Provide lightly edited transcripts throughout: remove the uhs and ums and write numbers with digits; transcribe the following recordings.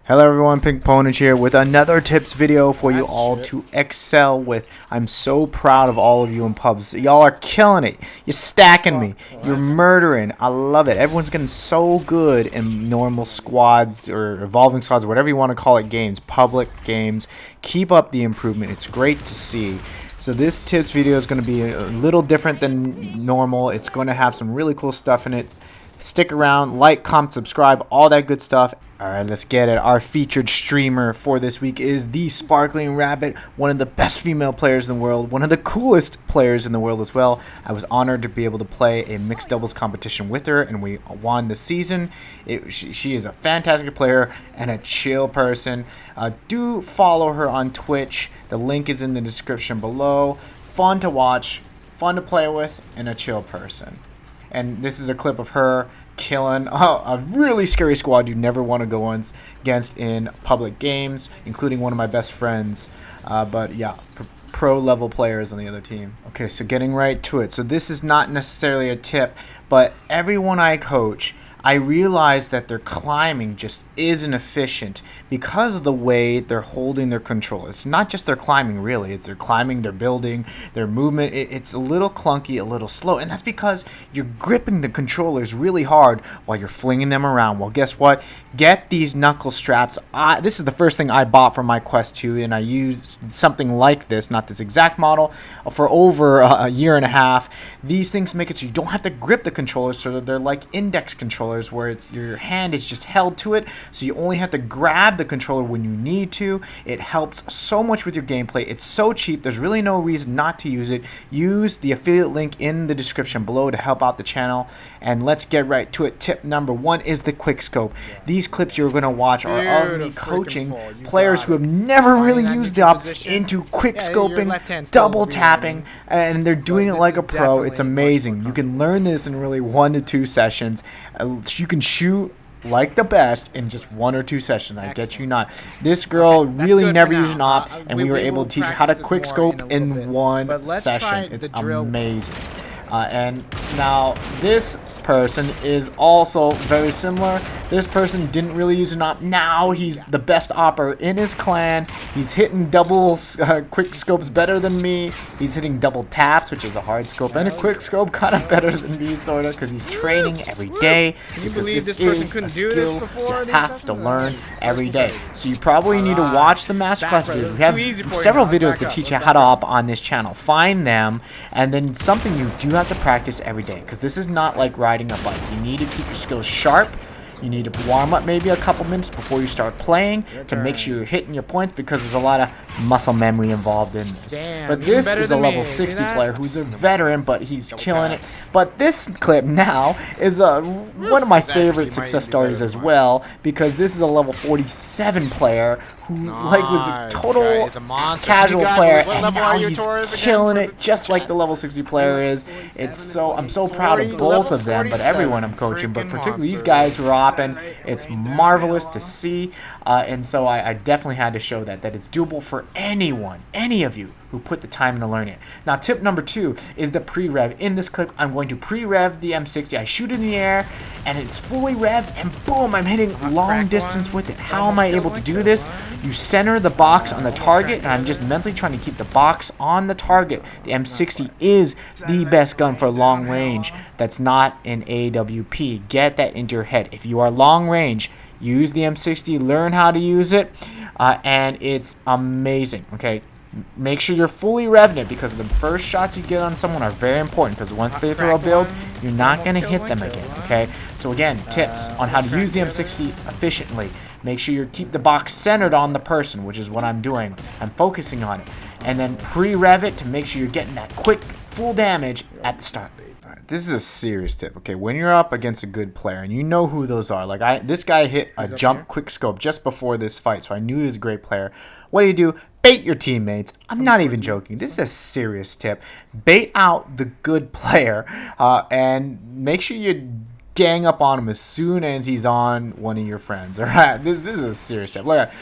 Hello everyone, PinkPWNAGE here with another tips video for you all to excel with. I'm so proud of all of you in pubs. Y'all are killing it. You're stacking me. You're murdering. I love it. Everyone's getting so good in normal squads or evolving squads, whatever you want to call it, games, public games. Keep up the improvement. It's great to see. So this tips video is going to be a little different than normal. It's going to have some really cool stuff in it. Stick around, like, comment, subscribe, all that good stuff. Alright, let's get it. Our featured streamer for this week is the Sparkling Rabbit, one of the best female players in the world, one of the coolest players in the world as well. I was honored to be able to play a mixed doubles competition with her, and we won the season. She is a fantastic player and a chill person. Do follow her on Twitch. The link is in the description below. Fun to watch, fun to play with, and a chill person. And this is a clip of her killing a really scary squad you never want to go against in public games, including one of my best friends. But yeah, pro level players on the other team. Okay, so getting right to it. So this is not necessarily a tip, but everyone I coach, I realize that their climbing just isn't efficient because of the way they're holding their control. It's not just their climbing, really. It's their climbing, their building, their movement. It's a little clunky, a little slow, and that's because you're gripping the controllers really hard while you're flinging them around. Well, guess what? Get these knuckle straps. This is the first thing I bought for my Quest 2, and I used something like this, not this exact model, for over a year and a half. These things make it so you don't have to grip the controllers, so they're like index controllers where your hand is just held to it, so you only have to grab the controller when you need to. It helps so much with your gameplay. It's so cheap, there's really no reason not to use it. Use the affiliate link in the description below to help out the channel, and let's get right to it. Tip number 1 is the quick scope. These clips you're going to watch are of me coaching players who have never really used the op into quick scoping, double tapping, and they're doing it like a pro. It's amazing. You can learn this in really 1 to 2 sessions. You can shoot like the best in just 1 or 2 sessions. I get you not. This girl really never used an op, and we were able to teach her how to quick scope in 1 session. It's amazing. And now this person is also very similar. This person didn't really use an op. Now he's the best opper in his clan. He's hitting double quick scopes better than me. He's hitting double taps, which is a hard scope, and a quick scope kind of better than me, sort of, because he's training every day. Can you believe this person couldn't do this before? You have to learn every day. So you probably need to watch the masterclass videos. We have several videos to teach you how to op on this channel. Find them, and then something you do have to practice every day, because this is not like riding a bike. You need to keep your skills sharp. You need to warm up maybe a couple minutes before you start playing to make sure you're hitting your points, because there's a lot of muscle memory involved in this. But this is a level 60 player who's a veteran, but he's killing it. But this clip now is one of my favorite success stories as well, because this is a level 47 player who was a total casual player, and now he's killing it just like the level 60 player is. I'm so proud of both of them, but everyone I'm coaching, but particularly these guys who are and it's marvelous to see, and so I definitely had to show that it's doable for anyone, any of you who put the time to learn it. Now, tip number 2 is the pre-rev. In this clip, I'm going to pre-rev the M60. I shoot it in the air, and it's fully revved, and boom, I'm hitting long distance with it. How am I able to do this? You center the box on the target, and I'm just mentally trying to keep the box on the target. The M60 is the best gun for long range that's not an AWP. Get that into your head. If you are long range, use the M60, learn how to use it, and it's amazing, okay? Make sure you're fully revving it, because the first shots you get on someone are very important, because once they throw a build, you're not going to hit them again, okay? So again, tips on how to use the M60 efficiently. Make sure you keep the box centered on the person, which is what I'm doing. I'm focusing on it. And then pre-rev it to make sure you're getting that quick, full damage at the start. This is a serious tip, okay? When you're up against a good player, and you know who those are, like this guy hit a jump quick scope just before this fight, so I knew he was a great player. What do? Bait your teammates. I'm not even joking. This is a serious tip. Bait out the good player, and make sure you gang up on him as soon as he's on one of your friends. All right, this is a serious tip. Look at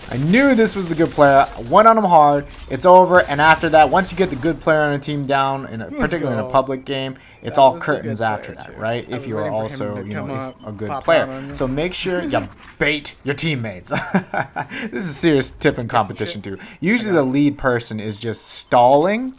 I knew this was the good player. I went on him hard. It's over. And after that, once you get the good player on a team down, particularly in a public game, it's all curtains after that, right? If you are also, a good player. So make sure you bait your teammates. This is a serious tip in competition too. Usually the lead person is just stalling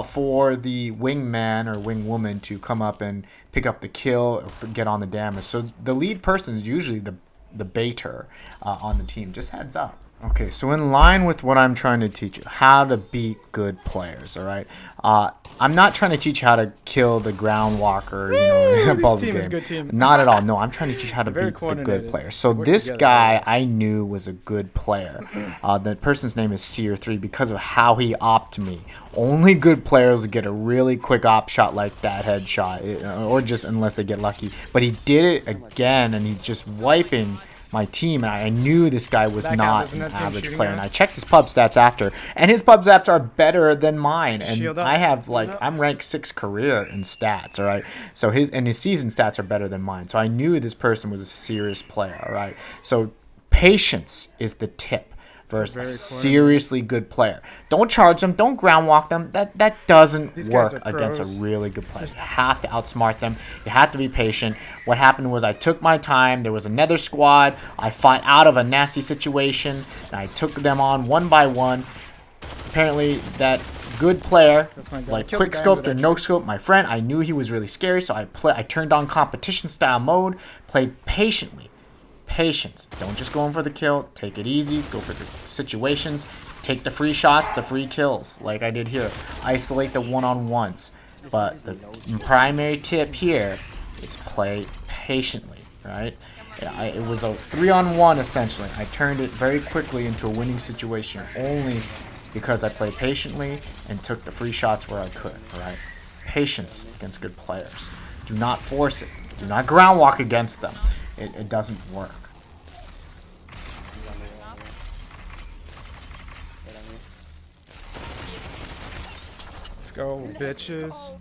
for the wingman or wingwoman to come up and pick up the kill or get on the damage. So the lead person is usually the baiter on the team. Just heads up. Okay, so in line with what I'm trying to teach you, how to beat good players, all right? I'm not trying to teach you how to kill the ground walker, in a bubble game. Good team. Not at all. No, I'm trying to teach you how to beat the good players. So this guy I knew was a good player. The person's name is Seer3 because of how he opped me. Only good players get a really quick op shot like that headshot, or just unless they get lucky. But he did it again, and he's just wiping my team, and I knew this guy was not an average player. And I checked his pub stats after, and his pub stats are better than mine. And I have I'm ranked 6 career in stats, all right? So his season stats are better than mine. So I knew this person was a serious player, all right? So patience is the tip versus a seriously good player. Don't charge them. Don't ground walk them. That doesn't work against a really good player. You have to outsmart them. You have to be patient. What happened was I took my time. There was another squad. I fought out of a nasty situation, and I took them on one by one. Apparently, that good player, like quick scoped or no scope, my friend, I knew he was really scary, so I turned on competition style mode, played patiently. Patience. Don't just go in for the kill. Take it easy. Go for the situations. Take the free shots, the free kills, like I did here. Isolate the one-on-ones. But the primary tip here is play patiently, right? It was a 3-on-1 essentially. I turned it very quickly into a winning situation only because I played patiently and took the free shots where I could, right? Patience against good players. Do not force it. Do not ground walk against them. It doesn't work. Let's go, bitches.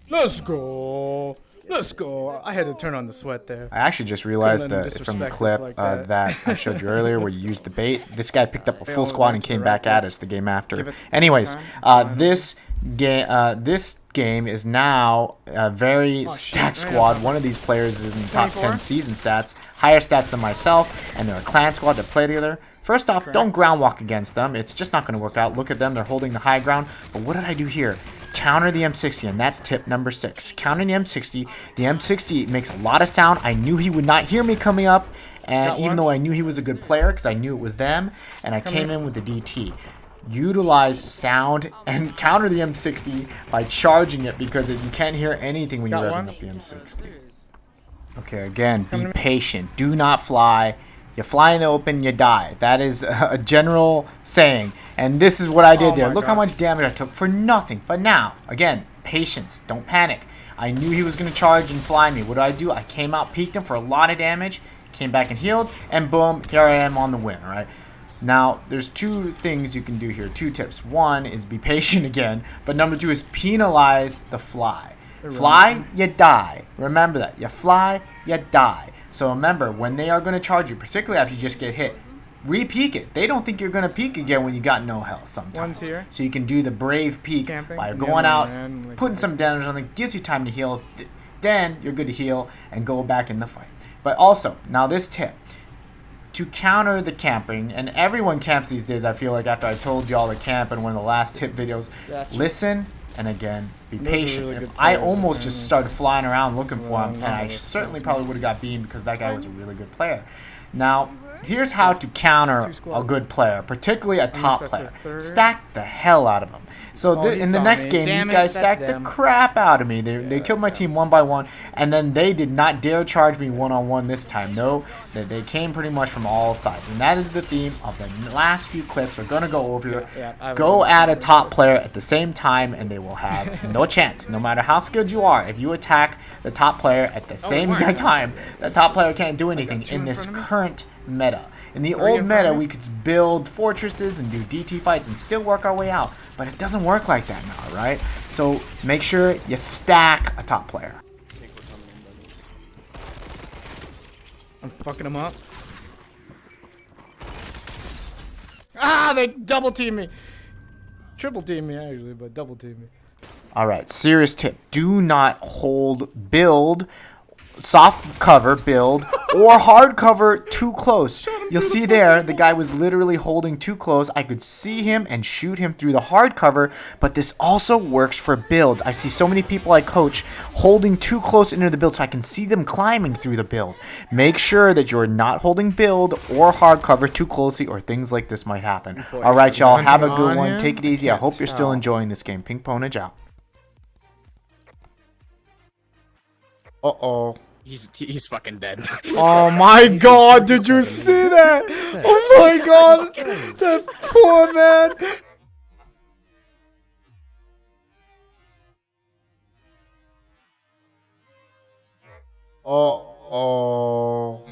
Let's go. Let's go. I had to turn on the sweat there. I actually just realized that from the clip that I showed you earlier where you used the bait, this guy picked up a full squad and came back at us the game after. Anyways, this game is now a very stacked squad. One of these players is in the top 10 season stats, higher stats than myself, and they're a clan squad that play together. First off, don't ground walk against them. It's just not going to work out. Look at them. They're holding the high ground. But what did I do here? Counter the M60, and that's tip number 6. Counter the M60. The M60 makes a lot of sound. I knew he would not hear me coming up, and even though I knew he was a good player because I knew it was them, and I came in with the DT. Utilize sound and counter the M60 by charging it because you can't hear anything when you're revving up the M60. Okay, again, be patient. Do not fly. You fly in the open, you die. That is a general saying. And this is what I did there. Look how much damage I took for nothing. But now, again, patience. Don't panic. I knew he was going to charge and fly me. What did? I came out, peeked him for a lot of damage, came back and healed, and boom, here I am on the win, all right? Now, there's 2 things you can do here, 2 tips. One is be patient again, but number 2 is penalize the fly. Fly, you die. Remember that. You fly, you die. So remember, when they are going to charge you, particularly after you just get hit, re-peek it. They don't think you're going to peek again when you got no health sometimes. So you can do the brave peek by going out, putting some damage on it, gives you time to heal. Then you're good to heal and go back in the fight. But also, now this tip. To counter the camping, and everyone camps these days, I feel like, after I told y'all to camp in one of the last tip videos, listen, and again, be patient. Really I almost just started flying around looking for him, and I certainly probably would have got beamed because that guy was a really good player. Now, here's how to counter a good player, particularly a top player. Stack the hell out of him. So in the next game, these guys stacked the crap out of me. They killed my team one by one, and then they did not dare charge me one-on-one this time. No, they came pretty much from all sides. And that is the theme of the last few clips we're going to go over here. Go at a top player at the same time, and they will have no chance. No matter how skilled you are, if you attack the top player at the same exact time, the top player can't do anything in this current meta. In the old meta, we could build fortresses and do DT fights and still work our way out, but it doesn't work like that now, right? So make sure you stack a top player. I'm fucking him up. Ah, they double team me. Triple team me, actually, but double team me. All right, serious tip. Do not hold build, soft cover build, or hard cover too close. You'll see there, the guy was literally holding too close. I could see him and shoot him through the hard cover, but this also works for builds. I see so many people I coach holding too close into the build, so I can see them climbing through the build. Make sure that you're not holding build or hard cover too closely, or things like this might happen. All right, y'all, have a good one. Take it easy. I hope you're still enjoying this game. PinkPWNAGE out. Uh-oh. He's fucking dead. Oh my god, did you see that? Oh my god, that poor man. Oh.